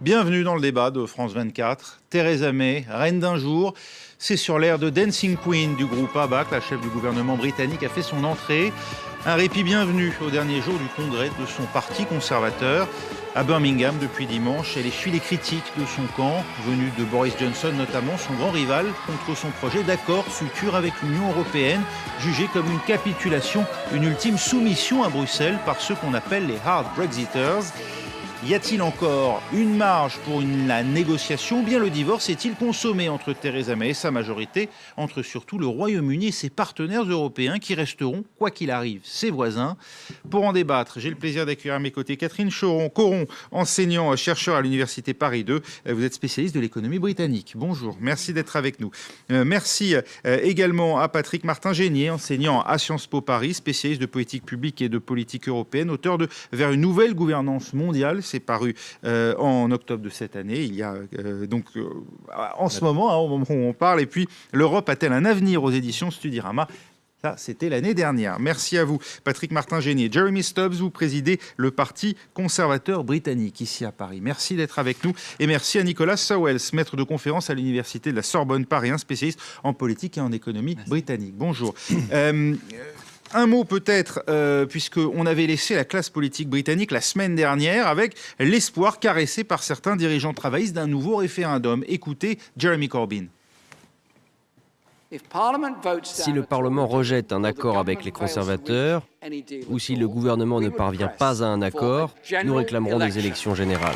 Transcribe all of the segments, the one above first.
Bienvenue dans le débat de France 24. Theresa May, reine d'un jour, c'est sur l'air de Dancing Queen du groupe ABBA que la chef du gouvernement britannique a fait son entrée. Un répit bienvenu au dernier jour du congrès de son parti conservateur à Birmingham depuis dimanche. Elle essuie les critiques de son camp, venu de Boris Johnson notamment, son grand rival, contre son projet d'accord futur avec l'Union européenne, jugé comme une capitulation, une ultime soumission à Bruxelles par ceux qu'on appelle les hard Brexiters. Y a-t-il encore une marge pour la négociation ou bien le divorce est-il consommé entre Theresa May et sa majorité, entre surtout le Royaume-Uni et ses partenaires européens qui resteront, quoi qu'il arrive, ses voisins? Pour en débattre, j'ai le plaisir d'accueillir à mes côtés Catherine Coron, enseignant, chercheur à l'Université Paris 2. Vous êtes spécialiste de l'économie britannique. Bonjour, merci d'être avec nous. Merci également à Patrick Martin-Génier, enseignant à Sciences Po Paris, spécialiste de politique publique et de politique européenne, auteur de « Vers une nouvelle gouvernance mondiale ». C'est paru en octobre de cette année, il y a en ce moment, au moment où on parle. Et puis, l'Europe a-t-elle un avenir aux éditions Studirama? Ça, c'était l'année dernière. Merci à vous, Patrick Martin-Génier. Jeremy Stubbs, vous présidez le Parti conservateur britannique ici à Paris. Merci d'être avec nous. Et merci à Nicolas Sowells, maître de conférence à l'Université de la Sorbonne Paris, un spécialiste en politique et en économie britannique. Bonjour. Un mot peut-être, puisqu'on avait laissé la classe politique britannique la semaine dernière avec l'espoir caressé par certains dirigeants travaillistes d'un nouveau référendum. Écoutez Jeremy Corbyn. Si le Parlement rejette un accord avec les conservateurs, ou si le gouvernement ne parvient pas à un accord, nous réclamerons des élections générales.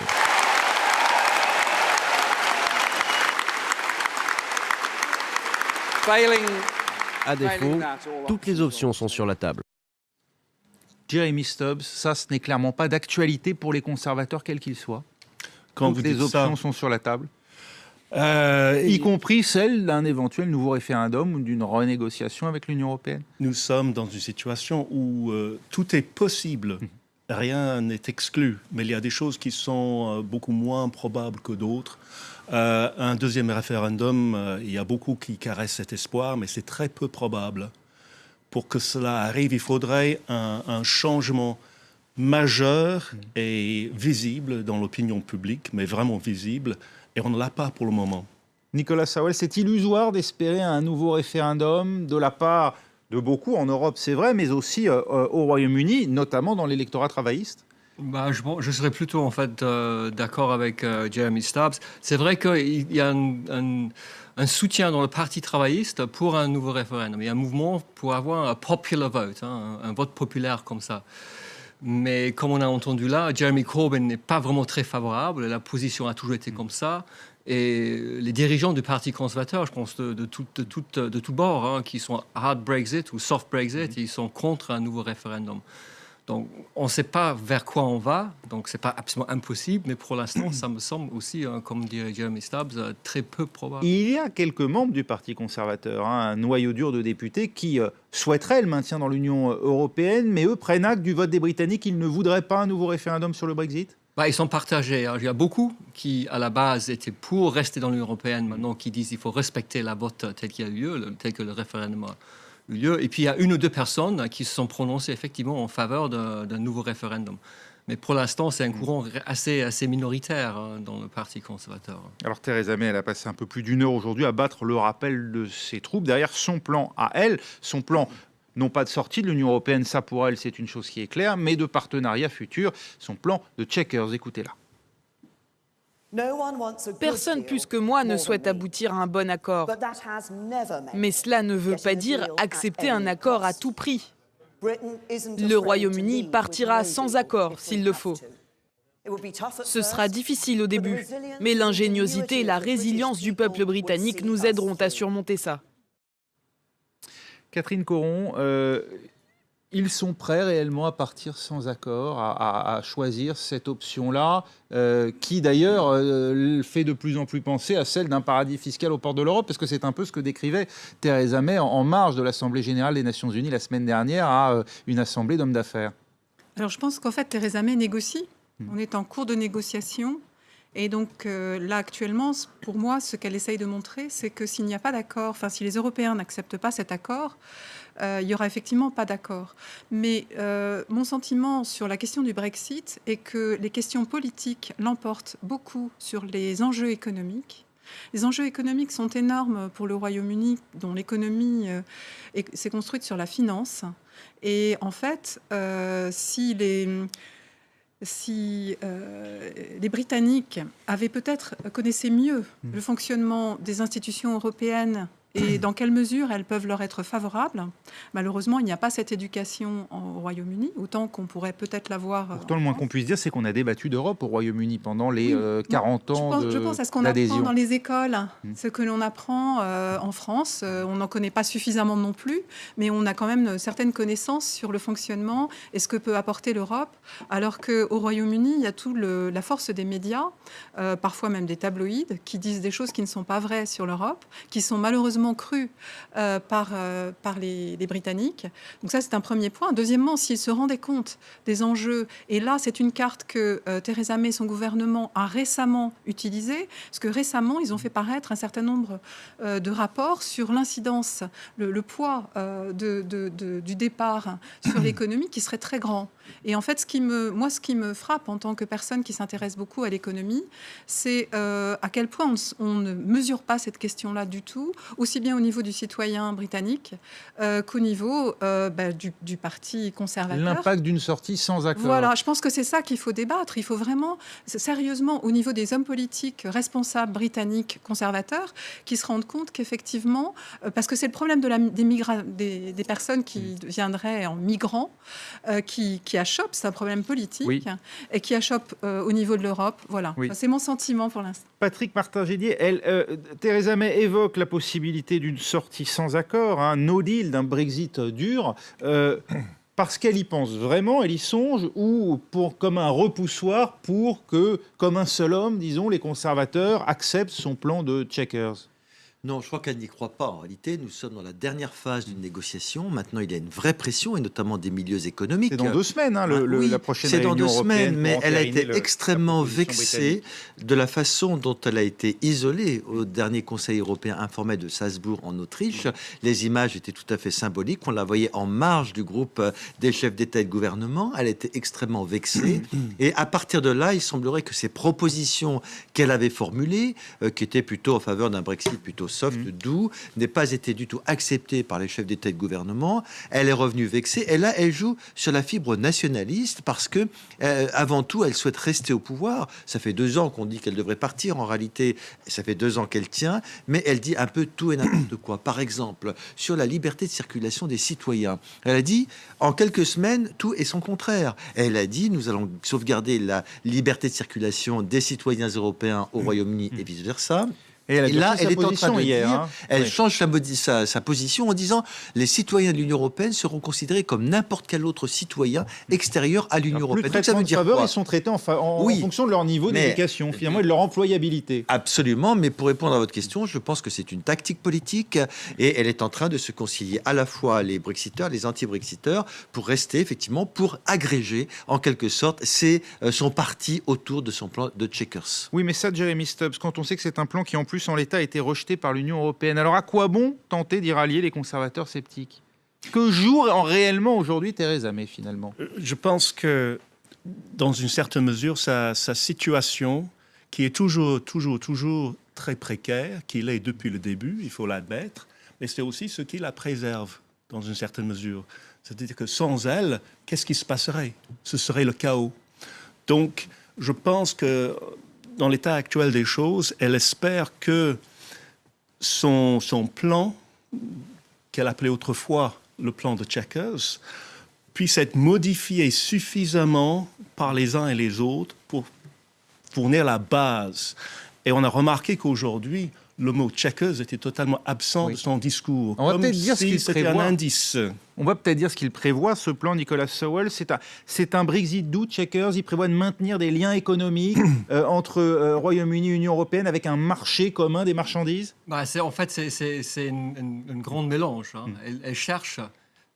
À défaut, toutes les options sont sur la table. Jeremy Stubbs, ça, ce n'est clairement pas d'actualité pour les conservateurs, quels qu'ils soient. Toutes les options sont sur la table. Y compris celle d'un éventuel nouveau référendum ou d'une renégociation avec l'Union européenne. Nous sommes dans une situation où tout est possible. Rien n'est exclu. Mais il y a des choses qui sont beaucoup moins probables que d'autres. Un deuxième référendum, il y a beaucoup qui caressent cet espoir, mais c'est très peu probable. Pour que cela arrive, il faudrait un changement majeur et visible dans l'opinion publique, mais vraiment visible, et on ne l'a pas pour le moment. Nicolas Sowells, c'est illusoire d'espérer un nouveau référendum de la part de beaucoup en Europe, c'est vrai, mais aussi au Royaume-Uni, notamment dans l'électorat travailliste? Je serais plutôt en fait d'accord avec Jeremy Stubbs. C'est vrai qu'il y a un soutien dans le parti travailliste pour un nouveau référendum. Il y a un mouvement pour avoir un popular vote, un vote populaire comme ça. Mais comme on a entendu là, Jeremy Corbyn n'est pas vraiment très favorable. La position a toujours été comme ça. Et les dirigeants du Parti conservateur, je pense de tout bord, qui sont hard Brexit ou soft Brexit, ils sont contre un nouveau référendum. Donc, on ne sait pas vers quoi on va, donc ce n'est pas absolument impossible, mais pour l'instant, ça me semble aussi, comme dirait Jeremy Stubbs, très peu probable. Il y a quelques membres du Parti conservateur, un noyau dur de députés qui souhaiteraient le maintien dans l'Union européenne, mais eux prennent acte du vote des Britanniques, ils ne voudraient pas un nouveau référendum sur le Brexit? Ils sont partagés. Il y a beaucoup qui, à la base, étaient pour rester dans l'Union européenne, maintenant qui disent qu'il faut respecter la vote tel qu'il y a eu lieu, tel que le référendum a eu lieu. Et puis, il y a une ou deux personnes qui se sont prononcées effectivement en faveur d'un nouveau référendum. Mais pour l'instant, c'est un courant assez minoritaire dans le Parti conservateur. Alors Theresa May, elle a passé un peu plus d'une heure aujourd'hui à battre le rappel de ses troupes derrière son plan à elle, son plan non pas de sortie de l'Union européenne, ça pour elle c'est une chose qui est claire, mais de partenariat futur, son plan de Chequers. Écoutez-la. Personne plus que moi ne souhaite aboutir à un bon accord. Mais cela ne veut pas dire accepter un accord à tout prix. Le Royaume-Uni partira sans accord s'il le faut. Ce sera difficile au début, mais l'ingéniosité et la résilience du peuple britannique nous aideront à surmonter ça. Catherine Coron, ils sont prêts réellement à partir sans accord, à choisir cette option-là, qui d'ailleurs fait de plus en plus penser à celle d'un paradis fiscal aux portes de l'Europe, parce que c'est un peu ce que décrivait Theresa May en marge de l'Assemblée générale des Nations Unies la semaine dernière à une assemblée d'hommes d'affaires. Alors je pense qu'en fait Theresa May négocie. On est en cours de négociation. Et donc là, actuellement, pour moi, ce qu'elle essaye de montrer, c'est que s'il n'y a pas d'accord, enfin, si les Européens n'acceptent pas cet accord, il n'y aura effectivement pas d'accord. Mais mon sentiment sur la question du Brexit est que les questions politiques l'emportent beaucoup sur les enjeux économiques. Les enjeux économiques sont énormes pour le Royaume-Uni, dont l'économie s'est construite sur la finance. Et en fait, si les Britanniques connaissaient mieux le fonctionnement des institutions européennes et dans quelle mesure elles peuvent leur être favorables, malheureusement, il n'y a pas cette éducation au Royaume-Uni, autant qu'on pourrait peut-être l'avoir. Pourtant, le moins qu'on puisse dire, c'est qu'on a débattu d'Europe au Royaume-Uni pendant les 40 ans je pense à ce qu'on apprend dans les écoles, ce que l'on apprend en France. On n'en connaît pas suffisamment non plus, mais on a quand même certaines connaissances sur le fonctionnement et ce que peut apporter l'Europe, alors qu'au Royaume-Uni, il y a toute la force des médias, parfois même des tabloïds, qui disent des choses qui ne sont pas vraies sur l'Europe, qui sont malheureusement crues par les Britanniques. Donc ça, c'est un premier point. Deuxièmement, s'ils se rendaient compte des enjeux, et là, c'est une carte que Theresa May et son gouvernement a récemment utilisée, parce que récemment, ils ont fait paraître un certain nombre de rapports sur l'incidence, le poids du départ sur l'économie qui serait très grand. Et en fait, ce qui me frappe en tant que personne qui s'intéresse beaucoup à l'économie, c'est à quel point on ne mesure pas cette question-là du tout, aussi bien au niveau du citoyen britannique qu'au niveau du parti conservateur. L'impact d'une sortie sans accord. Voilà, je pense que c'est ça qu'il faut débattre. Il faut vraiment, sérieusement, au niveau des hommes politiques responsables britanniques conservateurs, qui se rendent compte qu'effectivement, parce que c'est le problème des personnes qui viendraient en migrants, qui achoppent, c'est un problème politique, et qui achoppent au niveau de l'Europe. Voilà, c'est mon sentiment pour l'instant. Patrick Martin-Gélier, Theresa May évoque la possibilité d'une sortie sans accord, un no deal, d'un Brexit dur, parce qu'elle y pense vraiment, elle y songe, ou comme un repoussoir pour que, comme un seul homme, disons, les conservateurs acceptent son plan de Chequers? Non, je crois qu'elle n'y croit pas. En réalité, nous sommes dans la dernière phase d'une négociation. Maintenant, il y a une vraie pression, et notamment des milieux économiques. C'est dans 2 semaines, la prochaine réunion européenne. C'est dans 2 semaines, mais elle a été extrêmement vexée de la façon dont elle a été isolée au dernier Conseil européen informel de Salzbourg, en Autriche. Les images étaient tout à fait symboliques. On la voyait en marge du groupe des chefs d'État et de gouvernement. Elle était extrêmement vexée. Et à partir de là, il semblerait que ces propositions qu'elle avait formulées, qui étaient plutôt en faveur d'un Brexit plutôt soft, doux, n'ait pas été du tout acceptée par les chefs d'État et de gouvernement. Elle est revenue vexée. Et là, elle joue sur la fibre nationaliste parce que, avant tout, elle souhaite rester au pouvoir. Ça fait 2 ans qu'on dit qu'elle devrait partir. En réalité, ça fait 2 ans qu'elle tient, mais elle dit un peu tout et n'importe quoi. Par exemple, sur la liberté de circulation des citoyens. Elle a dit, en quelques semaines, tout est son contraire. Elle a dit, nous allons sauvegarder la liberté de circulation des citoyens européens au Royaume-Uni et vice-versa. Et là, elle est en train de dire, elle change sa position en disant les citoyens de l'Union européenne seront considérés comme n'importe quel autre citoyen extérieur à l'Union européenne. Donc ça veut dire quoi ? Ils sont traités en fonction de leur niveau d'éducation, finalement, et de leur employabilité. Absolument, mais pour répondre à votre question, je pense que c'est une tactique politique et elle est en train de se concilier à la fois les Brexiteurs, les anti-Brexiteurs, pour rester effectivement, pour agréger en quelque sorte son parti autour de son plan de Chequers. Oui, mais ça, Jeremy Stubbs, quand on sait que c'est un plan qui en plus en l'état a été rejeté par l'Union européenne. Alors à quoi bon tenter d'y rallier les conservateurs sceptiques? Que joue réellement aujourd'hui Theresa May finalement? Je pense que dans une certaine mesure, sa situation, qui est toujours très précaire, qu'il est depuis le début, il faut l'admettre, mais c'est aussi ce qui la préserve dans une certaine mesure. C'est-à-dire que sans elle, qu'est-ce qui se passerait? Ce serait le chaos. Donc, je pense que dans l'état actuel des choses, elle espère que son plan, qu'elle appelait autrefois le plan de Chequers, puisse être modifié suffisamment par les uns et les autres pour fournir la base. Et on a remarqué qu'aujourd'hui, le mot Chequers était totalement absent de son discours. On va peut-être dire ce qu'il c'était prévoit. Un indice. On va peut-être dire ce qu'il prévoit, ce plan Nicolas Sowell. C'est un Brexit doux, Chequers. Il prévoit de maintenir des liens économiques entre Royaume-Uni et Union européenne avec un marché commun des marchandises. En fait, c'est une grande mélange. Elle cherche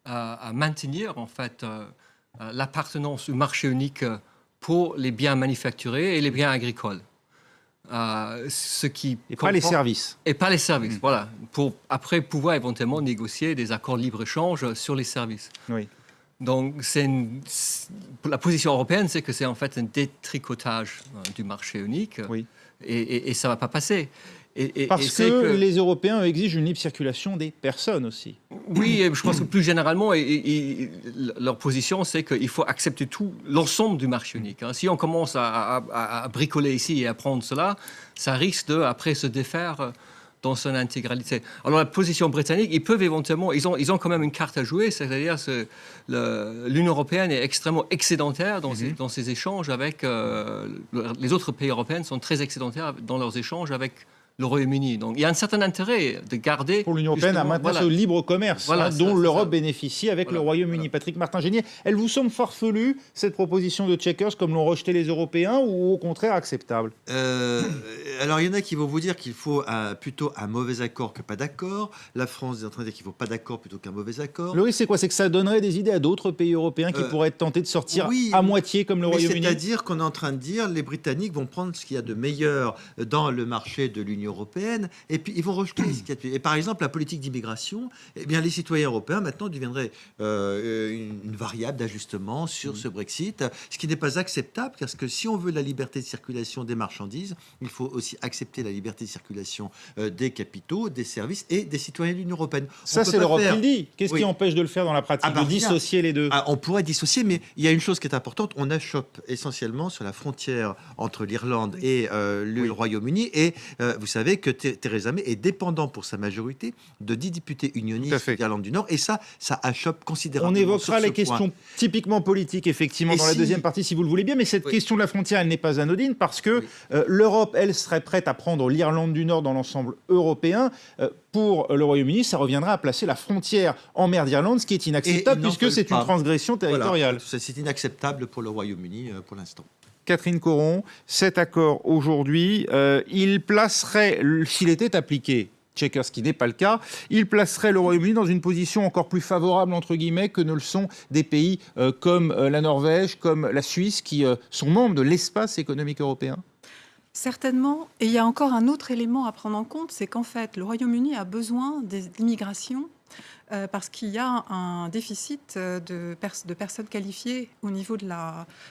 à maintenir en fait l'appartenance au marché unique pour les biens manufacturés et les biens agricoles. ce qui Et pas les services. Et pas les services, voilà. Pour après pouvoir éventuellement négocier des accords de libre-échange sur les services. Oui. Donc, la position européenne, c'est que c'est en fait un détricotage du marché unique. Oui. Et ça ne va pas passer. Parce que les Européens exigent une libre circulation des personnes aussi. Oui, et je pense que plus généralement, leur position, c'est qu'il faut accepter l'ensemble du marché unique. Si on commence à bricoler ici et à prendre cela, ça risque de, après, se défaire dans son intégralité. Alors la position britannique, ils peuvent éventuellement, ils ont quand même une carte à jouer, c'est-à-dire l'Union européenne est extrêmement excédentaire dans ses échanges avec les autres pays européens sont très excédentaires dans leurs échanges avec le Royaume-Uni. Donc il y a un certain intérêt de garder... Pour l'Union européenne à maintenir ce libre commerce dont l'Europe bénéficie avec le Royaume-Uni. Patrick Martin-Génier, elle vous semble farfelue, cette proposition de Chequers, comme l'ont rejeté les Européens, ou au contraire acceptable? Alors il y en a qui vont vous dire qu'il faut plutôt un mauvais accord que pas d'accord. La France est en train de dire qu'il ne faut pas d'accord plutôt qu'un mauvais accord. Le risque, c'est quoi? C'est que ça donnerait des idées à d'autres pays européens qui pourraient être tentés de sortir à moitié comme le Royaume-Uni. C'est-à-dire qu'on est en train de dire les Britanniques vont prendre ce qu'il y a de meilleur dans le marché de l'Union européenne et puis ils vont rejeter ce qu'il y a de pire. Et par exemple, la politique d'immigration, eh bien, les citoyens européens maintenant deviendraient une variable d'ajustement sur ce Brexit, ce qui n'est pas acceptable parce que si on veut la liberté de circulation des marchandises, il faut aussi accepter la liberté de circulation des capitaux, des services et des citoyens de l'Union européenne. Ça, c'est l'Europe qui le dit. Qu'est-ce qui empêche de le faire dans la pratique, de dissocier les deux? On pourrait dissocier, mais il y a une chose qui est importante. On achoppe essentiellement sur la frontière entre l'Irlande et le Royaume-Uni. Et vous savez que Theresa May est dépendant pour sa majorité de 10 députés unionistes d'Irlande du Nord. Et ça achoppe considérablement. On évoquera les questions typiquement politiques, effectivement, dans la deuxième partie, si vous le voulez bien. Mais cette question de la frontière, elle n'est pas anodine parce que l'Europe, elle, serait prête à prendre l'Irlande du Nord dans l'ensemble européen. Pour le Royaume-Uni, ça reviendra à placer la frontière en mer d'Irlande, ce qui est inacceptable puisque c'est une transgression territoriale. Voilà, c'est inacceptable pour le Royaume-Uni pour l'instant. Catherine Coron, cet accord aujourd'hui, il placerait, s'il était appliqué, Chequers, ce qui n'est pas le cas, il placerait le Royaume-Uni dans une position encore plus favorable, entre guillemets, que ne le sont des pays comme la Norvège, comme la Suisse, qui sont membres de l'espace économique européen. Certainement. Et il y a encore un autre élément à prendre en compte, c'est qu'en fait, le Royaume-Uni a besoin d'immigration parce qu'il y a un déficit de personnes qualifiées au niveau de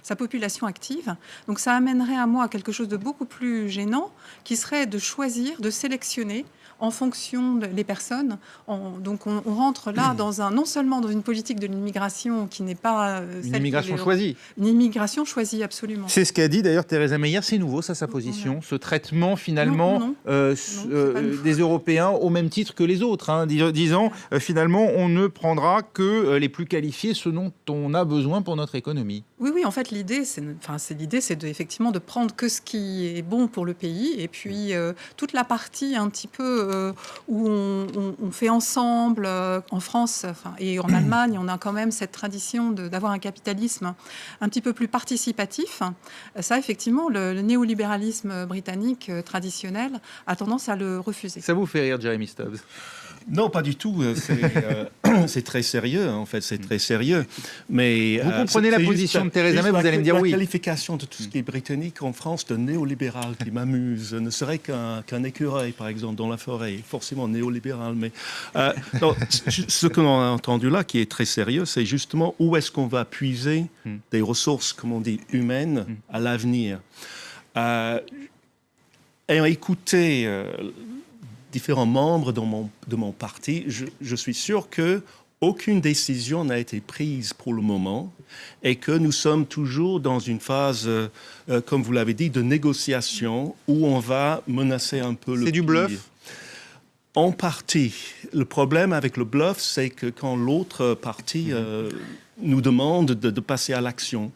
sa population active. Donc ça amènerait à moi quelque chose de beaucoup plus gênant, qui serait de choisir, de sélectionner en fonction des personnes. Donc on rentre là non seulement dans une politique de l'immigration qui n'est pas... Une immigration choisie. Une immigration choisie, absolument. C'est ce qu'a dit d'ailleurs Theresa May hier. C'est nouveau, ça, sa position, ce traitement finalement des Européens au même titre que les autres, hein, disant finalement on ne prendra que les plus qualifiés, ce dont on a besoin pour notre économie. Oui, en fait l'idée c'est effectivement de prendre que ce qui est bon pour le pays et puis toute la partie un petit peu où on fait ensemble en France et en Allemagne, on a quand même cette tradition d'avoir un capitalisme un petit peu plus participatif. Ça, effectivement, le néolibéralisme britannique traditionnel a tendance à le refuser. Ça vous fait rire, Jeremy Stubbs? Non, pas du tout. C'est très sérieux, en fait. C'est très sérieux. Mais vous comprenez la position de Theresa May, vous allez me dire oui. La qualification de tout ce qui est britannique en France de néolibéral qui m'amuse ne serait qu'un écureuil, par exemple, dans la forêt. Forcément néolibéral. Mais non, ce que l'on a entendu là, qui est très sérieux, c'est justement où est-ce qu'on va puiser des ressources, comme on dit, humaines à l'avenir. Ayant écouté... différents membres de mon parti, je suis sûr qu'aucune décision n'a été prise pour le moment et que nous sommes toujours dans une phase, comme vous l'avez dit, de négociation où on va menacer un peu le... C'est du bluff? En partie. Le problème avec le bluff, c'est que quand l'autre partie nous demande de passer à l'action.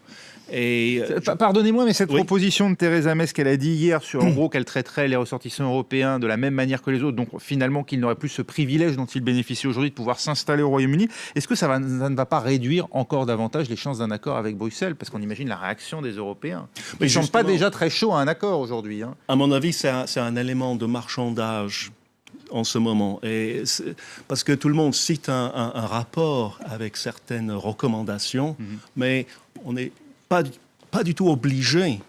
Pardonnez-moi, mais cette proposition de Theresa May, ce qu'elle a dit hier, en gros qu'elle traiterait les ressortissants européens de la même manière que les autres, donc finalement qu'ils n'auraient plus ce privilège dont ils bénéficient aujourd'hui de pouvoir s'installer au Royaume-Uni, est-ce que ça ne va pas réduire encore davantage les chances d'un accord avec Bruxelles? Parce qu'on imagine la réaction des Européens. Ils ne sont pas déjà très chauds à un accord aujourd'hui. Hein. À mon avis, c'est un élément de marchandage en ce moment. Parce que tout le monde cite un rapport avec certaines recommandations, mais on n'est pas du tout obligé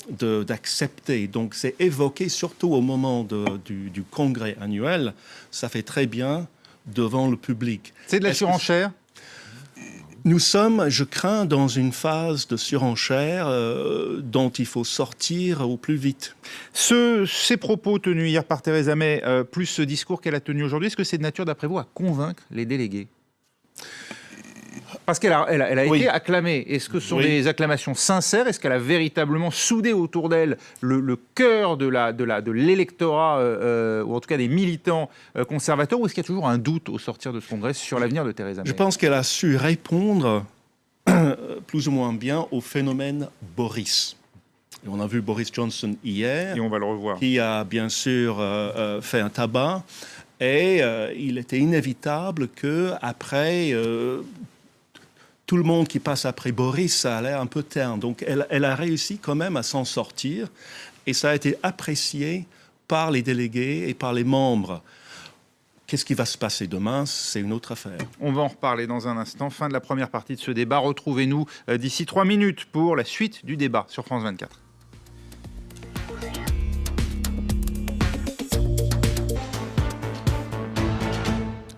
d'accepter. Donc c'est évoqué surtout au moment du congrès annuel. Ça fait très bien devant le public. C'est de la surenchère? Nous sommes, je crains, dans une phase de surenchère dont il faut sortir au plus vite. Ces propos tenus hier par Theresa May, plus ce discours qu'elle a tenu aujourd'hui, est-ce que c'est de nature, d'après vous, à convaincre les délégués? Parce qu'elle a Oui. été acclamée. Est-ce que ce sont Oui. des acclamations sincères? Est-ce qu'elle a véritablement soudé autour d'elle le cœur de l'électorat, ou en tout cas des militants conservateurs? Ou est-ce qu'il y a toujours un doute au sortir de ce congrès sur l'avenir de Theresa May? Je pense qu'elle a su répondre plus ou moins bien au phénomène Boris. Et on a vu Boris Johnson hier, Et on va le revoir. qui a bien sûr fait un tabac. Et il était inévitable qu'après, tout le monde qui passe après Boris, ça a l'air un peu terne. Donc elle a réussi quand même à s'en sortir. Et ça a été apprécié par les délégués et par les membres. Qu'est-ce qui va se passer demain? C'est une autre affaire. On va en reparler dans un instant. Fin de la première partie de ce débat. Retrouvez-nous d'ici 3 minutes pour la suite du débat sur France 24.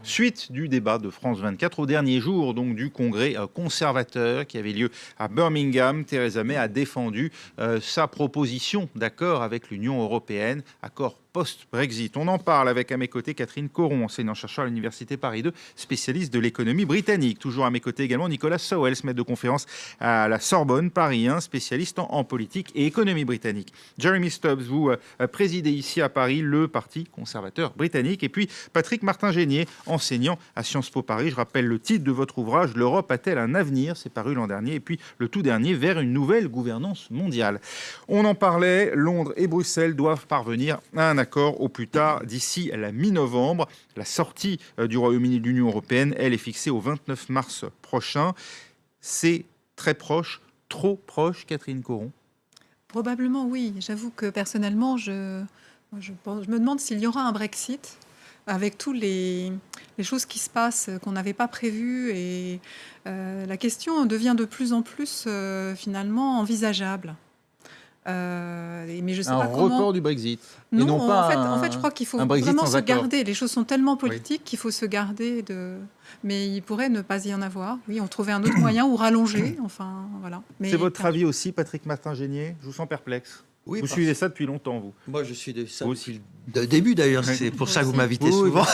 Suite du débat de France 24 au dernier jour donc, du congrès conservateur qui avait lieu à Birmingham. Theresa May a défendu sa proposition d'accord avec l'Union européenne, accord post-Brexit. On en parle avec à mes côtés Catherine Coron, enseignant-chercheur à l'Université Paris 2, spécialiste de l'économie britannique. Toujours à mes côtés également Nicolas Sowels, maître de conférence à la Sorbonne, Paris 1, spécialiste en politique et économie britannique. Jeremy Stubbs, vous présidez ici à Paris le Parti conservateur britannique. Et puis Patrick Martin-Génier, enseignant à Sciences Po Paris. Je rappelle le titre de votre ouvrage, L'Europe a-t-elle un avenir? C'est paru l'an dernier. Et puis le tout dernier, Vers une nouvelle gouvernance mondiale. On en parlait, Londres et Bruxelles doivent parvenir à un accord au plus tard d'ici la mi-novembre. La sortie du Royaume-Uni de l'Union européenne, elle est fixée au 29 mars prochain. C'est très proche, trop proche, Catherine Coron? Probablement oui. J'avoue que personnellement, je me demande s'il y aura un Brexit avec toutes les choses qui se passent qu'on n'avait pas prévues. Et la question devient de plus en plus finalement envisageable. Mais je sais Un pas report comment. du Brexit. Non, et non pas en fait, je crois qu'il faut un Brexit vraiment sans se accord. garder. Les choses sont tellement politiques qu'il faut se garder de. Mais il pourrait ne pas y en avoir. Oui, on trouvait un autre moyen ou rallonger. Enfin, voilà. Mais C'est votre avis aussi, Patrick Martin-Génier? Je vous sens perplexe. Oui, Vous parce- suivez ça depuis longtemps, vous? Moi, je suis de ça Vous depuis le début, d'ailleurs. C'est pour ça que vous m'invitez souvent.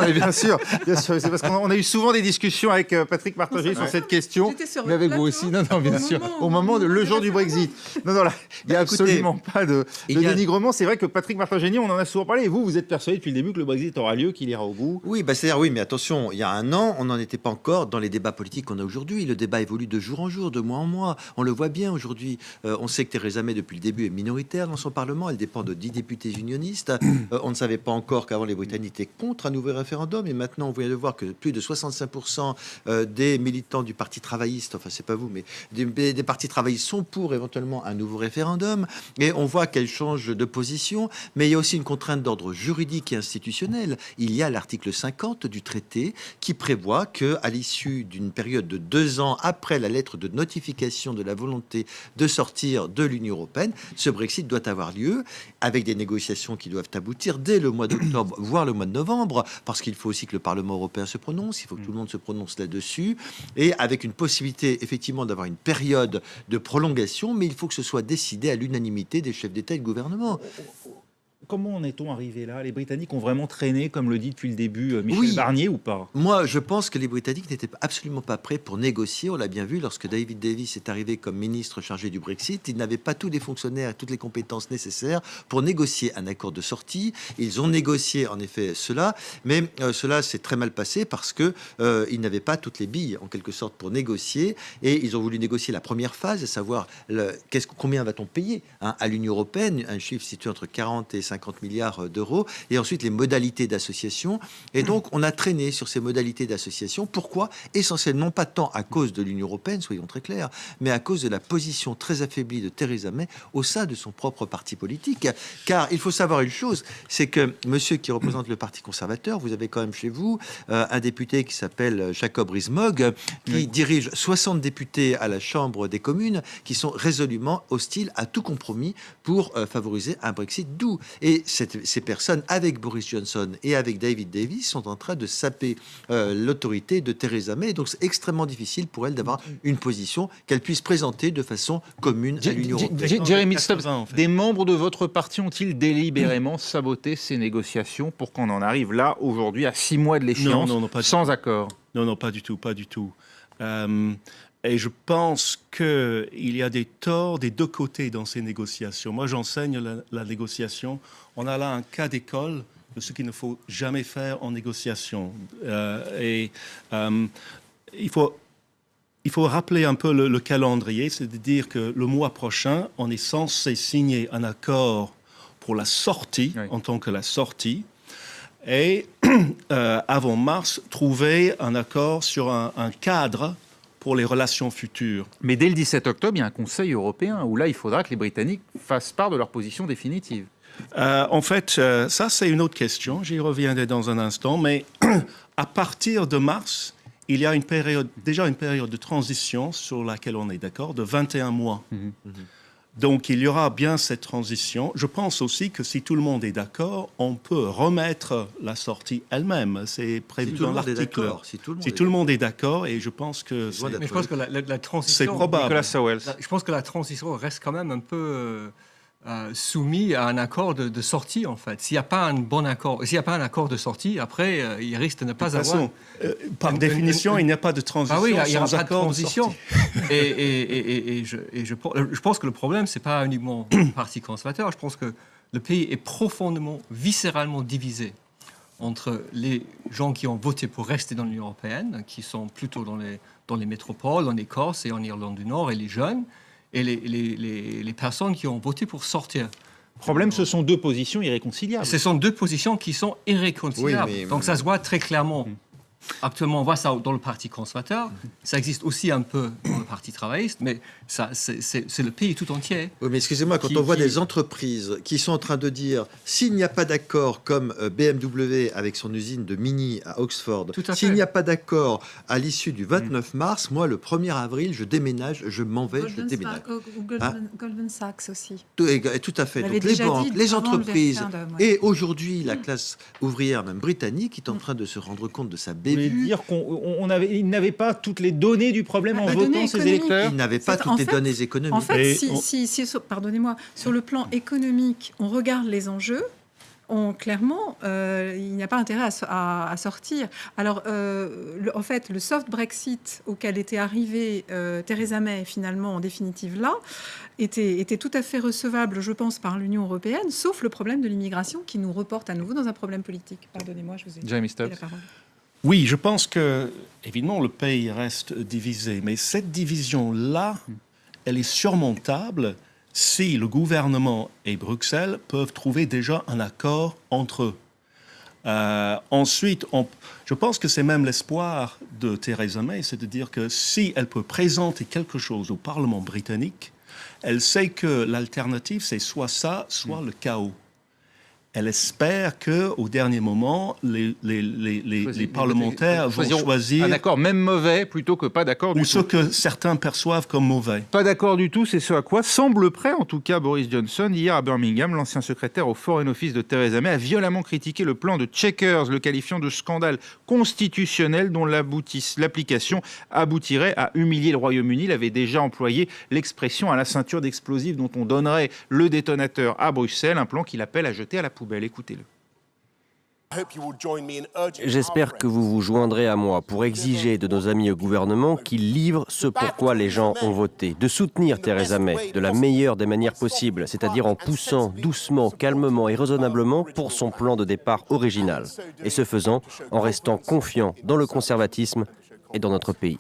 Oui, bien sûr. C'est parce qu'on a eu souvent des discussions avec Patrick Martin-Génier sur cette question. J'étais sur Mais le avec vous plateau, aussi. Non, bien sûr. Au moment de le jour du Brexit. Non, là, il n'y a Écoutez, absolument pas de il y a- dénigrement. C'est vrai que Patrick Martin-Génier, on en a souvent parlé. Et vous êtes persuadé depuis le début que le Brexit aura lieu, qu'il ira au bout. Oui, c'est-à-dire, oui, mais attention, il y a un an, on n'en était pas encore dans les débats politiques qu'on a aujourd'hui. Le débat évolue de jour en jour, de mois en mois. On le voit bien aujourd'hui. On sait que Theresa May, depuis le début, est minoritaire dans son Parlement. Elle dépend de 10 députés unionistes. On ne savait pas encore qu'avant, les Britanniques étaient contre un nouveau référendum. Et maintenant, on vient de voir que plus de 65% des militants du Parti travailliste, enfin, c'est pas vous, mais des partis travaillistes sont pour éventuellement un nouveau référendum. Et on voit qu'elle change de position. Mais il y a aussi une contrainte d'ordre juridique et institutionnel. Il y a l'article 50 du traité qui prévoit qu'à l'issue d'une période de 2 ans après la lettre de notification de la volonté de sortir de l'Union européenne, ce Brexit doit avoir lieu avec des négociations qui doivent aboutir dès le mois d'octobre, voire le mois de novembre, parce qu'il faut aussi que le Parlement européen se prononce, il faut que tout le monde se prononce là-dessus, et avec une possibilité effectivement d'avoir une période de prolongation, mais il faut que ce soit décidé à l'unanimité des chefs d'État et de gouvernement. Comment en est-on arrivé là? Les Britanniques ont vraiment traîné, comme le dit depuis le début Michel Oui. Barnier, ou pas? Moi, je pense que les Britanniques n'étaient absolument pas prêts pour négocier. On l'a bien vu lorsque David Davis est arrivé comme ministre chargé du Brexit. Il n'avait pas tous les fonctionnaires et toutes les compétences nécessaires pour négocier un accord de sortie. Ils ont négocié en effet cela, mais cela s'est très mal passé parce que ils n'avaient pas toutes les billes en quelque sorte pour négocier. Et ils ont voulu négocier la première phase, à savoir combien va-t-on payer à l'Union européenne, un chiffre situé entre 40 et 50 50 milliards d'euros, et ensuite les modalités d'association. Et donc, on a traîné sur ces modalités d'association. Pourquoi? Essentiellement, pas tant à cause de l'Union européenne, soyons très clairs, mais à cause de la position très affaiblie de Theresa May au sein de son propre parti politique. Car il faut savoir une chose, c'est que monsieur qui représente le Parti conservateur, vous avez quand même chez vous un député qui s'appelle Jacob Rees-Mogg, qui dirige 60 députés à la Chambre des communes, qui sont résolument hostiles à tout compromis pour favoriser un Brexit doux. Et ces personnes, avec Boris Johnson et avec David Davis, sont en train de saper l'autorité de Theresa May. Donc c'est extrêmement difficile pour elle d'avoir une position qu'elle puisse présenter de façon commune à l'Union européenne. Jeremy Stubbs, des membres de votre parti ont-ils délibérément saboté ces négociations pour qu'on en arrive là, aujourd'hui, à 6 mois de l'échéance, sans accord? Non, pas du tout, pas du tout. Et je pense qu'il y a des torts des deux côtés dans ces négociations. Moi, j'enseigne la négociation. On a là un cas d'école de ce qu'il ne faut jamais faire en négociation. Il faut rappeler un peu le calendrier, c'est-à-dire que le mois prochain, on est censé signer un accord pour la sortie, en tant que la sortie, et avant mars, trouver un accord sur un cadre pour les relations futures. Mais dès le 17 octobre, il y a un Conseil européen où là, il faudra que les Britanniques fassent part de leur position définitive. En fait, ça, c'est une autre question. J'y reviendrai dans un instant. Mais à partir de mars, il y a déjà une période de transition sur laquelle on est d'accord, de 21 mois. Donc, il y aura bien cette transition. Je pense aussi que si tout le monde est d'accord, on peut remettre la sortie elle-même. C'est prévu dans l'article. Si tout le monde est d'accord, et je pense que mais je pense que la transition, c'est probable. Je pense que la transition reste quand même un peu soumis à un accord de sortie, en fait. S'il n'y a pas un bon accord, s'il n'y a pas un accord de sortie, après, il risque de ne pas avoir... par définition, il n'y a pas de transition. Ah oui, il n'y aura pas de accord transition. Je pense que le problème, c'est pas uniquement le Parti conservateur. Je pense que le pays est profondément, viscéralement divisé entre les gens qui ont voté pour rester dans l'Union européenne, qui sont plutôt dans les métropoles, en Écosse et en Irlande du Nord, et les jeunes, et les personnes qui ont voté pour sortir. Le problème, ce sont deux positions irréconciliables. Ce sont deux positions qui sont irréconciliables. Oui, donc ça se voit très clairement. Actuellement, on voit ça dans le Parti conservateur. Ça existe aussi un peu dans le Parti travailliste, mais c'est le pays tout entier. Oui, mais excusez-moi, quand on voit des entreprises qui sont en train de dire s'il n'y a pas d'accord, comme BMW avec son usine de Mini à Oxford, s'il n'y a pas d'accord à l'issue du 29 mars, moi, le 1er avril, je déménage, je m'en vais, je déménage. Goldman Sachs aussi. Tout à fait. Donc les banques, les entreprises, et aujourd'hui, la classe ouvrière, même britannique, est en train de se rendre compte de sa bévue. Vous voulez dire qu'ils n'avaient pas toutes les données du problème en votant ces électeurs? Ils n'avaient pas toutes les données économiques. En fait, pardonnez-moi, sur le plan économique, on regarde les enjeux. Clairement, il n'y a pas intérêt à sortir. Alors, en fait, le soft Brexit auquel était arrivée Theresa May, finalement, en définitive, là, était tout à fait recevable, je pense, par l'Union européenne, sauf le problème de l'immigration qui nous reporte à nouveau dans un problème politique. Pardonnez-moi, je vous ai Jeremy dit Stubbs. la parole. Oui, je pense que, évidemment, le pays reste divisé. Mais cette division-là, elle est surmontable si le gouvernement et Bruxelles peuvent trouver déjà un accord entre eux. Ensuite, je pense que c'est même l'espoir de Theresa May, c'est de dire que si elle peut présenter quelque chose au Parlement britannique, elle sait que l'alternative, c'est soit ça, soit le chaos. Elle espère qu'au dernier moment, les parlementaires vont choisir... un accord même mauvais plutôt que pas d'accord du tout. Ou ce que certains perçoivent comme mauvais. Pas d'accord du tout, c'est ce à quoi semble prêt en tout cas Boris Johnson. Hier à Birmingham, l'ancien secrétaire au Foreign Office de Theresa May a violemment critiqué le plan de Chequers, le qualifiant de scandale constitutionnel dont l'application aboutirait à humilier le Royaume-Uni. Il avait déjà employé l'expression à la ceinture d'explosifs dont on donnerait le détonateur à Bruxelles, un plan qu'il appelle à jeter à la poubelle. Écoutez-le. J'espère que vous vous joindrez à moi pour exiger de nos amis au gouvernement qu'ils livrent ce pourquoi les gens ont voté, de soutenir Theresa May de la meilleure des manières possibles, c'est-à-dire en poussant doucement, calmement et raisonnablement pour son plan de départ original, et ce faisant en restant confiant dans le conservatisme et dans notre pays.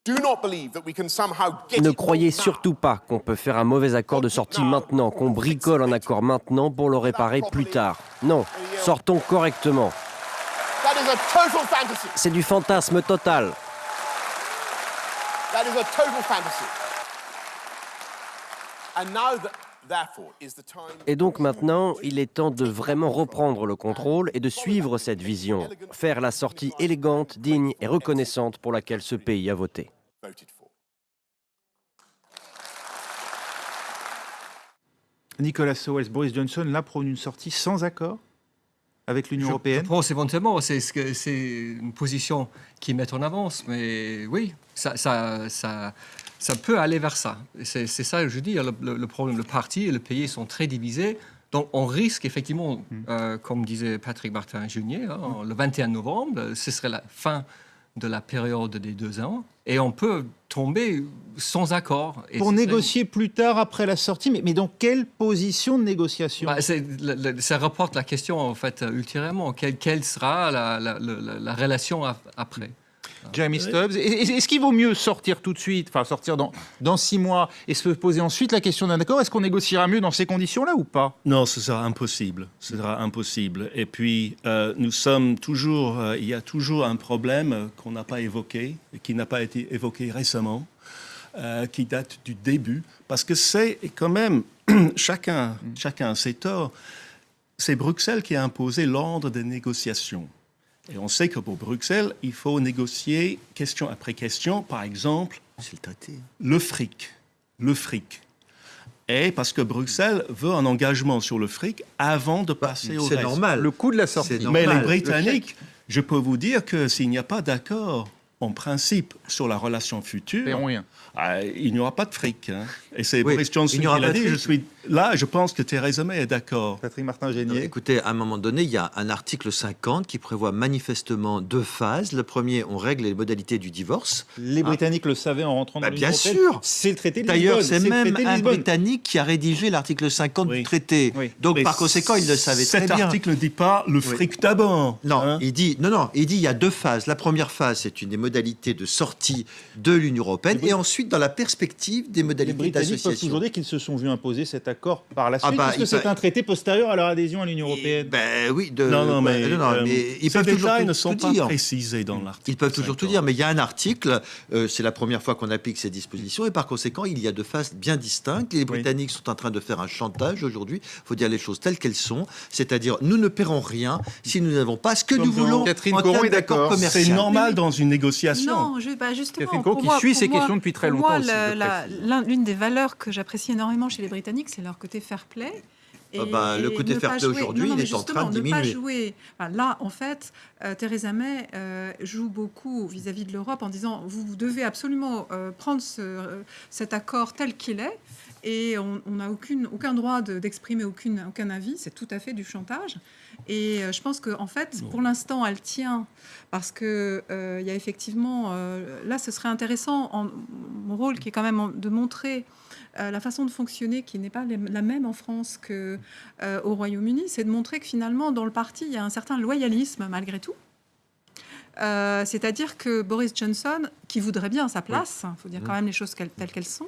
Ne croyez surtout pas qu'on peut faire un mauvais accord de sortie maintenant, qu'on bricole un accord maintenant pour le réparer plus tard. Non, sortons correctement. C'est du fantasme total. Et donc maintenant, il est temps de vraiment reprendre le contrôle et de suivre cette vision, faire la sortie élégante, digne et reconnaissante pour laquelle ce pays a voté. Nicolas Sowell, Boris Johnson, là, prône une sortie sans accord avec l'Union européenne. Je pense éventuellement, c'est une position qui met en avance, mais oui, ça peut aller vers ça. C'est ça, je dis, le problème. Le parti et le pays sont très divisés. Donc, on risque effectivement, comme disait Patrick Martin-Junier, le 21 novembre, ce serait la fin de la période des 2 ans, et on peut tomber sans accord. Et pour négocier plus tard, après la sortie, mais dans quelle position de négociation? Ça rapporte la question, en fait, ultérieurement. Quelle sera la relation après? Jeremy Stubbs, est-ce qu'il vaut mieux sortir tout de suite, enfin sortir dans 6 mois et se poser ensuite la question d'un accord? Est-ce qu'on négociera mieux dans ces conditions-là ou pas? Non, ce sera impossible. Ce sera impossible. Et puis, nous sommes toujours... il y a toujours un problème qu'on n'a pas évoqué, et qui n'a pas été évoqué récemment, qui date du début, parce que c'est quand même... chacun a ses torts. C'est Bruxelles qui a imposé l'ordre des négociations. Et on sait que pour Bruxelles, il faut négocier question après question, par exemple, C'est le traité. le fric. Le fric. Et parce que Bruxelles veut un engagement sur le fric avant de passer au reste. C'est normal. Le coût de la sortie. C'est Mais normal. les Britanniques, je peux vous dire que s'il n'y a pas d'accord en principe sur la relation future, Paieront rien. Il n'y aura pas de fric. Hein. Et c'est Oui, Boris Johnson il qui n'y aura l'a pas de dit. fric. Je pense que Theresa May est d'accord. Patrick Martin-Génier. Écoutez, à un moment donné, il y a un article 50 qui prévoit manifestement 2 phases. Le premier, on règle les modalités du divorce. Les Britanniques le savaient en rentrant dans l'Union bien européenne. sûr. C'est le traité de D'ailleurs, Lisbonne. c'est le même traité de un Lisbonne. Britannique qui a rédigé l'article 50 Oui. du traité. Oui. Donc, Mais par conséquent, il le savait très Cet bien. article ne dit pas le fric d'abord. Non, hein. il dit il y a 2 phases. La première phase, c'est une des modalités de sortie de l'Union européenne, et ensuite dans la perspective des Les modalités Britanniques peuvent d'association. toujours dire qu'ils se sont vus imposer cet accord par la suite, bah, parce que il c'est peut- un traité postérieur à leur adhésion à l'Union européenne. Ben oui, Non, mais ils ces peuvent toujours détails tout, ne sont tout pas dire. précisés dans l'article. Ils peuvent toujours tout 50. dire, mais il y a un article, c'est la première fois qu'on applique ces dispositions, et par conséquent, il y a 2 phases bien distinctes. Les Britanniques sont en train de faire un chantage aujourd'hui, il faut dire les choses telles qu'elles sont, c'est-à-dire nous ne paierons rien si nous n'avons pas ce que Comme nous voulons Catherine en Coron termes est d'accord d'accord. commercial. C'est normal dans une négociation. Non, justement. Catherine Coron pour qui moi- suit pour ces moi- questions depuis très pour longtemps moi, aussi, je précise. l'une des valeurs que j'apprécie énormément chez les Britanniques, c'est leur côté fair play. Le côté ne fair pas play jouer- aujourd'hui, non, il mais est en train de justement, ne pas diminuer. jouer. Enfin, là, en fait, Theresa May joue beaucoup vis-à-vis de l'Europe en disant vous devez absolument prendre cet accord tel qu'il est. Et on n'a aucun droit d'exprimer aucun avis. C'est tout à fait du chantage. Et je pense qu'en fait, pour l'instant, elle tient. Parce qu'il y a effectivement... là, ce serait intéressant, mon rôle qui est quand même de montrer la façon de fonctionner qui n'est pas la même en France qu'au Royaume-Uni, c'est de montrer que finalement, dans le parti, il y a un certain loyalisme malgré tout. C'est-à-dire que Boris Johnson, qui voudrait bien sa place, il faut dire quand même les choses telles qu'elles sont,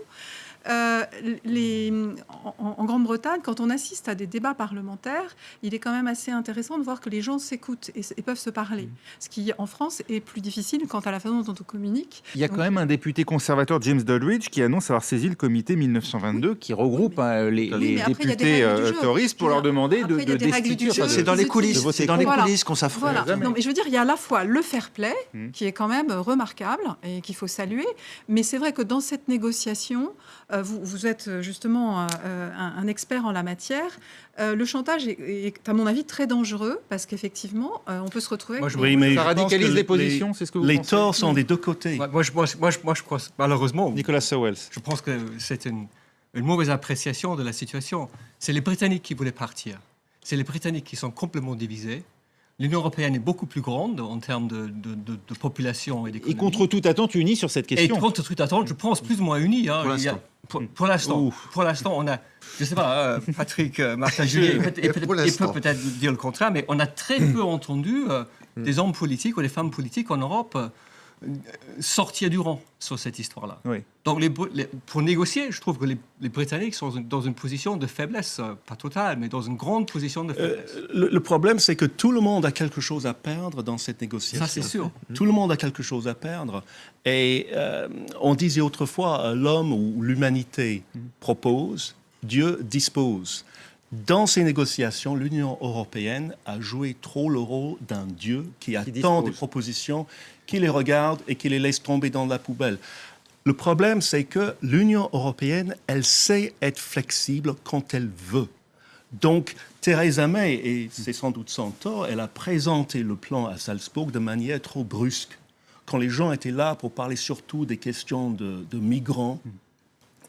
en Grande-Bretagne, quand on assiste à des débats parlementaires, il est quand même assez intéressant de voir que les gens s'écoutent et peuvent se parler. Ce qui, en France, est plus difficile quant à la façon dont on communique. Il y a quand même un député conservateur, James Doddridge, qui annonce avoir saisi le comité 1922, qui regroupe les mais après, il y a des députés règles du jeu. tories pour leur demander Après, il y a de des règles du destituer. jeu. C'est dans les Ils coulisses, utilisent- c'est dans les Voilà. coulisses qu'on s'affronte. Voilà. Jamais. Non, mais je veux dire, il y a à la fois le fair play, qui est quand même remarquable et qu'il faut saluer, mais c'est vrai que dans cette négociation, vous êtes justement un expert en la matière. Le chantage est, à mon avis, très dangereux parce qu'effectivement, on peut se retrouver. Moi, avec je- des- mais Ça je pense radicalise que les positions, c'est ce que vous Les pensez? torts sont des 2 côtés. Moi, je pense, malheureusement, Nicolas Sowell. je pense que c'est une mauvaise appréciation de la situation. C'est les Britanniques qui voulaient partir. C'est les Britanniques qui sont complètement divisés. L'Union européenne est beaucoup plus grande en termes de population et Et d'économie. contre toute attente unie sur cette Et question. contre toute attente, je pense plus ou moins unis. Hein. Pour Il y a- l'instant. pour l'instant. Pour l'instant, on a, je ne sais pas, Patrick Martin-Julier Pour il l'instant. peut peut-être dire le contraire, mais on a très peu entendu des hommes politiques ou des femmes politiques en Europe sortir du rang sur cette histoire-là. Oui. Donc, pour négocier, je trouve que les Britanniques sont dans une position de faiblesse, pas totale, mais dans une grande position de faiblesse. Le problème, c'est que tout le monde a quelque chose à perdre dans cette négociation. Ça, c'est sûr. Tout le monde a quelque chose à perdre. Et on disait autrefois, l'homme ou l'humanité propose, Dieu dispose. Dans ces négociations, l'Union européenne a joué trop le rôle d'un Dieu qui attend des propositions, qui les regarde et qui les laisse tomber dans la poubelle. Le problème, c'est que l'Union européenne, elle sait être flexible quand elle veut. Donc, Theresa May, et c'est sans doute sans tort, elle a présenté le plan à Salzbourg de manière trop brusque. Quand les gens étaient là pour parler surtout des questions de migrants,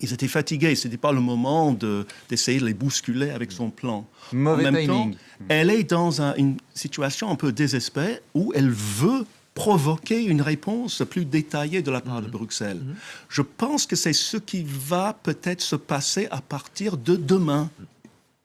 ils étaient fatigués. Ce n'était pas le moment d'essayer de les bousculer avec son plan. Mauvais en même timing. temps, elle est dans une situation un peu désespérée où elle veut provoquer une réponse plus détaillée de la part de Bruxelles. Je pense que c'est ce qui va peut-être se passer à partir de demain.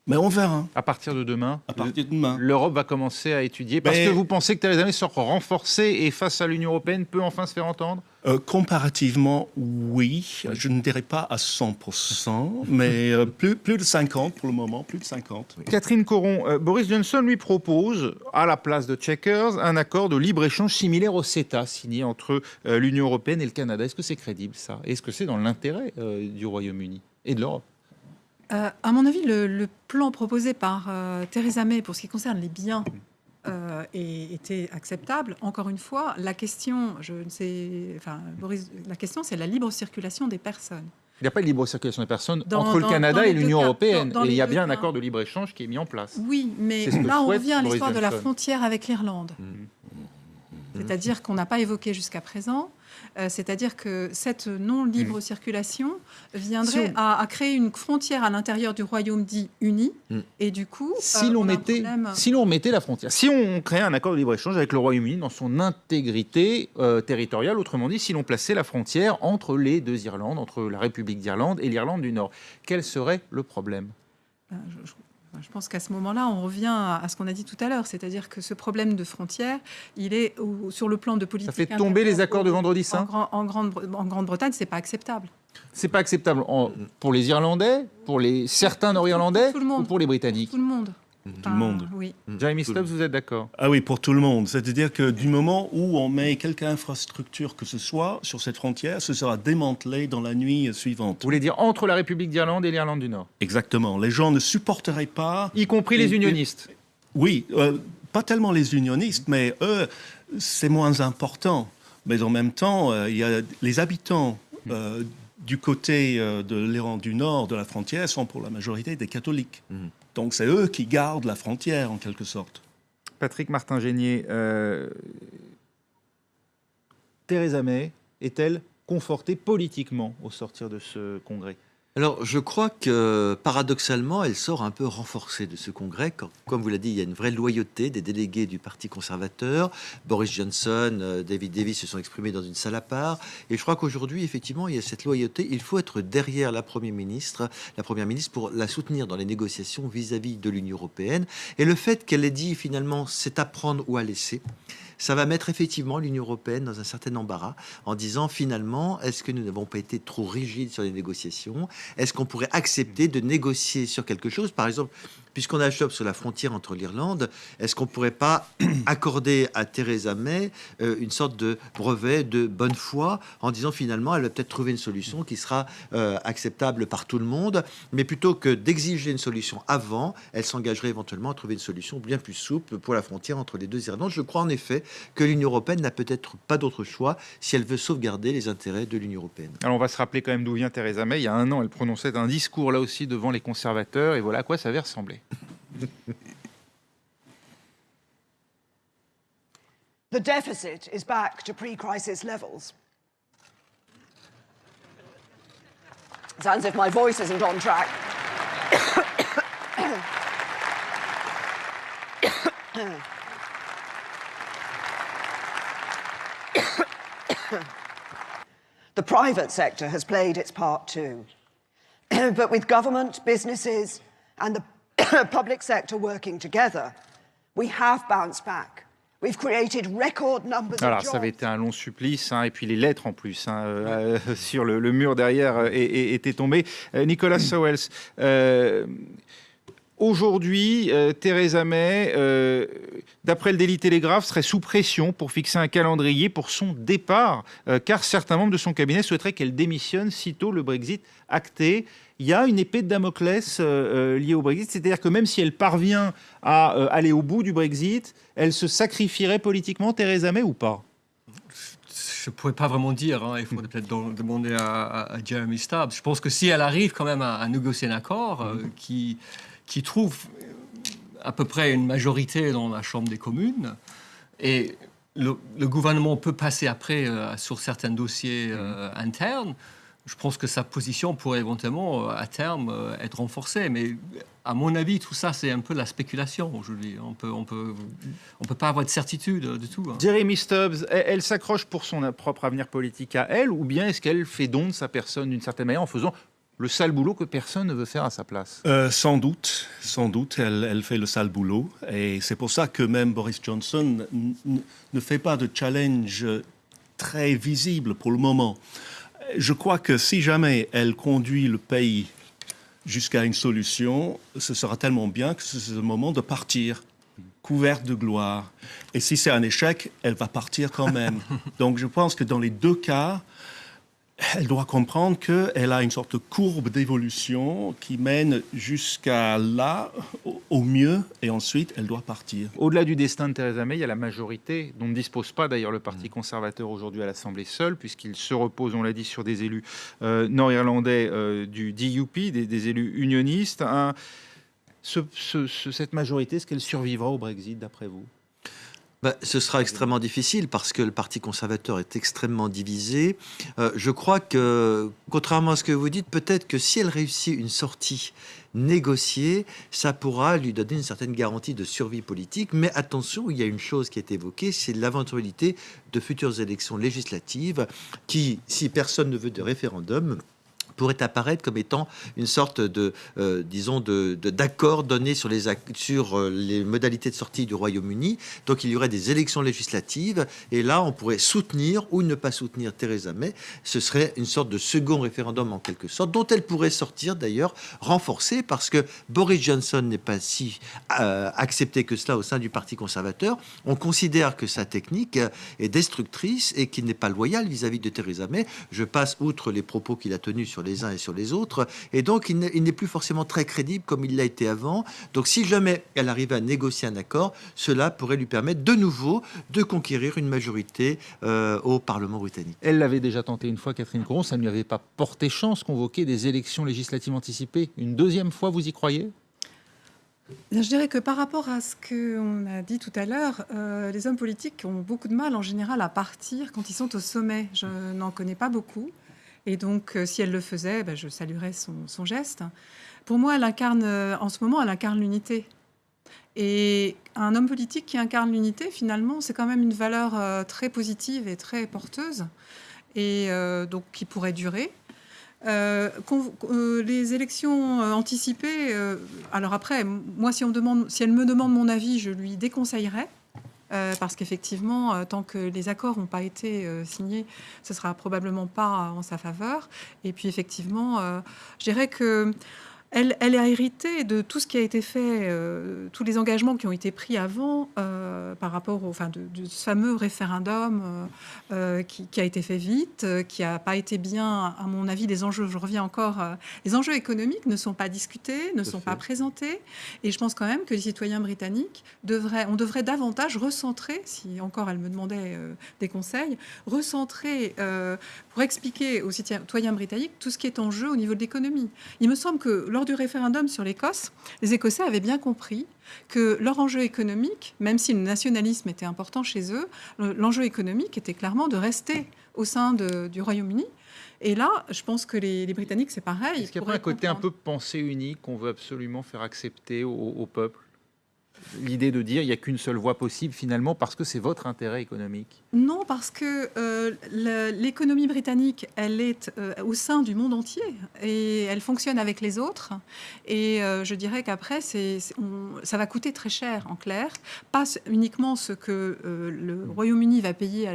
Mais on verra. À partir de demain, À partir de demain. l'Europe va commencer à étudier. Parce Mais- que vous pensez que Theresa May sera renforcée et face à l'Union européenne peut enfin se faire entendre? Comparativement, oui. Je ne dirais pas à 100%, mais plus de 50 pour le moment, plus de 50. Catherine Coron, Boris Johnson lui propose, à la place de Chequers, un accord de libre-échange similaire au CETA, signé entre l'Union européenne et le Canada. Est-ce que c'est crédible, ça? Est-ce que c'est dans l'intérêt du Royaume-Uni et de l'Europe? À mon avis, le plan proposé par Theresa May pour ce qui concerne les biens était acceptable. Encore une fois, la question, la question, c'est la libre circulation des personnes. Il n'y a pas de libre circulation des personnes Dans- entre le dans- Canada dans et les l'Union deux cas. européenne. Dans Et il y a les bien deux un cas. accord de libre-échange qui est mis en place. Oui, mais C'est ce que là, on souhaite revient à Boris l'histoire de la Johnson. frontière avec l'Irlande. C'est-à-dire qu'on n'a pas évoqué jusqu'à présent. C'est-à-dire que cette non-libre circulation viendrait Si à créer une frontière à l'intérieur du royaume dit uni. Et du coup, Si l'on on a un mettait, problème. si l'on mettait la frontière, si on créait un accord de libre-échange avec le Royaume-Uni dans son intégrité territoriale, autrement dit, si l'on plaçait la frontière entre les deux Irlandes, entre la République d'Irlande et l'Irlande du Nord, quel serait le problème? Je pense qu'à ce moment-là, on revient à ce qu'on a dit tout à l'heure, c'est-à-dire que ce problème de frontière, il est sur le plan de politique. Ça fait tomber les accords de Vendredi Saint? En Grande-Bretagne, c'est pas acceptable. C'est pas acceptable pour les Irlandais, pour certains Nord-Irlandais Pour tout le monde. ou pour les Britanniques? Tout le monde. Tout le monde. Oui. Jeremy Stubbs, vous êtes d'accord? Ah oui, pour tout le monde. C'est-à-dire que du moment où on met quelque infrastructure que ce soit sur cette frontière, ce sera démantelé dans la nuit suivante. Vous voulez dire entre la République d'Irlande et l'Irlande du Nord? Exactement. Les gens ne supporteraient pas... Y compris les unionistes? Oui, pas tellement les unionistes, mais eux, c'est moins important. Mais en même temps, il y a les habitants du côté de l'Irlande du Nord, de la frontière, sont pour la majorité des catholiques. Donc c'est eux qui gardent la frontière, en quelque sorte. Patrick Martin-Génier, Theresa May est-elle confortée politiquement au sortir de ce congrès? Alors, je crois que paradoxalement, elle sort un peu renforcée de ce congrès. Comme vous l'avez dit, il y a une vraie loyauté des délégués du Parti conservateur. Boris Johnson, David Davis se sont exprimés dans une salle à part. Et je crois qu'aujourd'hui, effectivement, il y a cette loyauté. Il faut être derrière la Première ministre pour la soutenir dans les négociations vis-à-vis de l'Union européenne. Et le fait qu'elle ait dit finalement, c'est à prendre ou à laisser, ça va mettre effectivement l'Union européenne dans un certain embarras en disant finalement, est-ce que nous n'avons pas été trop rigides sur les négociations? Est-ce qu'on pourrait accepter de négocier sur quelque chose? Par exemple, puisqu'on achoppe sur la frontière entre l'Irlande, est-ce qu'on ne pourrait pas accorder à Theresa May une sorte de brevet de bonne foi en disant finalement, elle va peut-être trouver une solution qui sera acceptable par tout le monde, mais plutôt que d'exiger une solution avant, elle s'engagerait éventuellement à trouver une solution bien plus souple pour la frontière entre les deux Irlandes. Je crois en effet que l'Union européenne n'a peut-être pas d'autre choix si elle veut sauvegarder les intérêts de l'Union européenne. Alors on va se rappeler quand même d'où vient Theresa May. Il y a un an, elle prononçait un discours là aussi devant les conservateurs et voilà à quoi ça avait ressemblé. The deficit is back to pre-crisis levels. Sounds as if my voice isn't on track. The private sector has played its part too. But with government, businesses, and the public sector working together, we have bounced back We've created record numbers of Alors, jobs. ça avait été un long supplice, et puis les lettres en plus sur le mur derrière étaient tombées. Nicolas Sowells, aujourd'hui, Theresa May, d'après le Daily Telegraph, serait sous pression pour fixer un calendrier pour son départ, car certains membres de son cabinet souhaiteraient qu'elle démissionne sitôt le Brexit acté. Il y a une épée de Damoclès liée au Brexit, c'est-à-dire que même si elle parvient à aller au bout du Brexit, elle se sacrifierait politiquement, Theresa May, ou pas? Je ne pourrais pas vraiment dire. Il faudrait peut-être demander à Jeremy Stubbs. Je pense que si elle arrive quand même à négocier un accord qui trouve à peu près une majorité dans la Chambre des communes, et le gouvernement peut passer après sur certains dossiers internes, je pense que sa position pourrait éventuellement, à terme, être renforcée. Mais à mon avis, tout ça, c'est un peu la spéculation aujourd'hui. On peut pas avoir de certitude de tout. Jeremy Stubbs, elle s'accroche pour son propre avenir politique à elle, ou bien est-ce qu'elle fait don de sa personne d'une certaine manière en faisant le sale boulot que personne ne veut faire à sa place? Sans doute, elle fait le sale boulot. Et c'est pour ça que même Boris Johnson ne fait pas de challenge très visible pour le moment. Je crois que si jamais elle conduit le pays jusqu'à une solution, ce sera tellement bien que c'est le moment de partir, couverte de gloire. Et si c'est un échec, elle va partir quand même. Donc je pense que dans les deux cas, elle doit comprendre qu'elle a une sorte de courbe d'évolution qui mène jusqu'à là, au mieux, et ensuite, elle doit partir. Au-delà du destin de Theresa May, il y a la majorité, dont ne dispose pas d'ailleurs le Parti conservateur aujourd'hui à l'Assemblée seul, puisqu'il se repose, on l'a dit, sur des élus nord-irlandais du DUP, des élus unionistes. Cette majorité, est-ce qu'elle survivra au Brexit, d'après vous? Ce sera extrêmement difficile parce que le Parti conservateur est extrêmement divisé. Je crois que, contrairement à ce que vous dites, peut-être que si elle réussit une sortie négociée, ça pourra lui donner une certaine garantie de survie politique. Mais attention, il y a une chose qui est évoquée, c'est l'éventualité de futures élections législatives qui, si personne ne veut de référendum, pourrait apparaître comme étant une sorte d'accord donné sur les modalités de sortie du Royaume-Uni. Donc il y aurait des élections législatives et là on pourrait soutenir ou ne pas soutenir Theresa May. Ce serait une sorte de second référendum en quelque sorte, dont elle pourrait sortir d'ailleurs renforcée parce que Boris Johnson n'est pas si accepté que cela au sein du Parti conservateur. On considère que sa technique est destructrice et qu'il n'est pas loyal vis-à-vis de Theresa May. Je passe outre les propos qu'il a tenus sur les uns et sur les autres, et donc il n'est plus forcément très crédible comme il l'a été avant. Donc si jamais elle arrivait à négocier un accord, cela pourrait lui permettre de nouveau de conquérir une majorité au Parlement britannique. Elle l'avait déjà tenté une fois, Catherine Coron, ça ne lui avait pas porté chance, convoquer des élections législatives anticipées. Une deuxième fois, vous y croyez? Je dirais que par rapport à ce qu'on a dit tout à l'heure, les hommes politiques ont beaucoup de mal en général à partir quand ils sont au sommet. Je n'en connais pas beaucoup. Et donc, si elle le faisait, je saluerais son geste. Pour moi, en ce moment, elle incarne l'unité. Et un homme politique qui incarne l'unité, finalement, c'est quand même une valeur très positive et très porteuse, et donc qui pourrait durer. Les élections anticipées, alors après, moi, si elle me demande mon avis, je lui déconseillerais. Parce qu'effectivement, tant que les accords n'ont pas été signés, ce sera probablement pas en sa faveur. Et puis effectivement, je dirais que elle a hérité de tout ce qui a été fait, tous les engagements qui ont été pris avant par rapport de ce fameux référendum qui a été fait vite, qui n'a pas été bien, à mon avis, les enjeux, je reviens encore, les enjeux économiques ne sont pas discutés, ne sont pas présentés. Et je pense quand même que les citoyens britanniques on devrait davantage recentrer, si encore elle me demandait des conseils, recentrer pour expliquer aux citoyens britanniques tout ce qui est en jeu au niveau de l'économie. Il me semble que lors du référendum sur l'Écosse, les Écossais avaient bien compris que leur enjeu économique, même si le nationalisme était important chez eux, l'enjeu économique était clairement de rester au sein du Royaume-Uni. Et là, je pense que les Britanniques, c'est pareil. Est-ce qu'il n'y a pas un côté un peu pensée unique qu'on veut absolument faire accepter au peuple? l'idée de dire il n'y a qu'une seule voie possible finalement parce que c'est votre intérêt économique? Non, parce que l'économie britannique, elle est au sein du monde entier et elle fonctionne avec les autres. Et je dirais qu'après, ça va coûter très cher, en clair. Pas uniquement ce que le Royaume-Uni va payer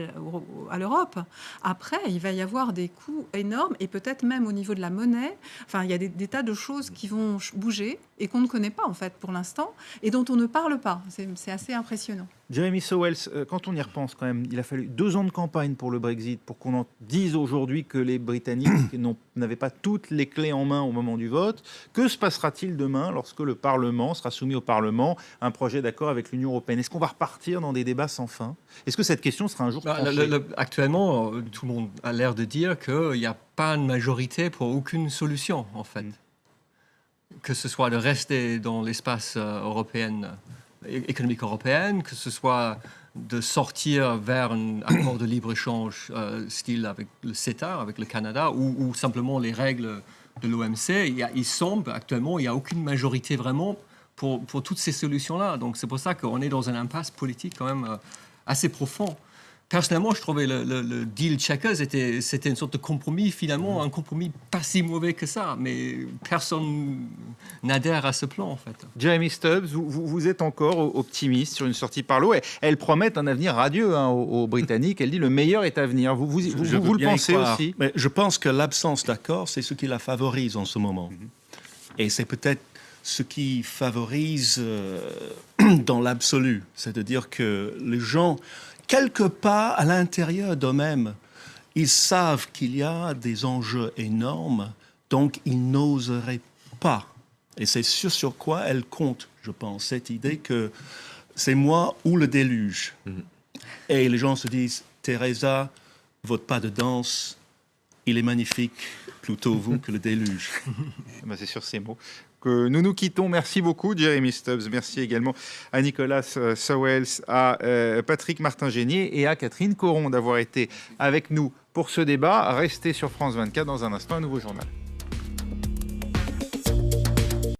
à l'Europe. Après, il va y avoir des coûts énormes et peut-être même au niveau de la monnaie. Enfin, il y a des tas de choses qui vont bouger et qu'on ne connaît pas, en fait, pour l'instant, et dont on ne parle pas. C'est assez impressionnant. Jeremy Sowell, quand on y repense quand même, il a fallu 2 ans de campagne pour le Brexit, pour qu'on en dise aujourd'hui que les Britanniques n'avaient pas toutes les clés en main au moment du vote. Que se passera-t-il demain lorsque le Parlement sera soumis au Parlement un projet d'accord avec l'Union européenne? Est-ce qu'on va repartir dans des débats sans fin? Est-ce que cette question sera un jour tranchée? Actuellement, tout le monde a l'air de dire qu'il n'y a pas de majorité pour aucune solution, en fait. Que ce soit de rester dans l'espace économique européen, que ce soit de sortir vers un accord de libre-échange style avec le CETA, avec le Canada, ou simplement les règles de l'OMC. Il semble actuellement il n'y a aucune majorité vraiment pour toutes ces solutions-là. Donc c'est pour ça qu'on est dans un impasse politique quand même assez profond. Personnellement, je trouvais le deal Chequers, c'était une sorte de compromis, finalement, un compromis pas si mauvais que ça, mais personne n'adhère à ce plan, en fait. Jeremy Stubbs, vous êtes encore optimiste sur une sortie par l'eau. Elle promet un avenir radieux aux Britanniques. Elle dit le meilleur est à venir. Vous le pensez aussi? Mais je pense que l'absence d'accord, c'est ce qui la favorise en ce moment. Et c'est peut-être ce qui favorise dans l'absolu. C'est-à-dire que les gens, quelque part à l'intérieur d'eux-mêmes, ils savent qu'il y a des enjeux énormes, donc ils n'oseraient pas. Et c'est sur quoi elle compte, je pense, cette idée que c'est moi ou le déluge. Et les gens se disent, Theresa, votre pas de danse, il est magnifique, plutôt vous que le déluge. C'est sur ces mots que nous nous quittons. Merci beaucoup, Jeremy Stubbs. Merci également à Nicolas Sowell, à Patrick Martin-Génier et à Catherine Coron d'avoir été avec nous pour ce débat. Restez sur France 24 dans un instant, un nouveau journal.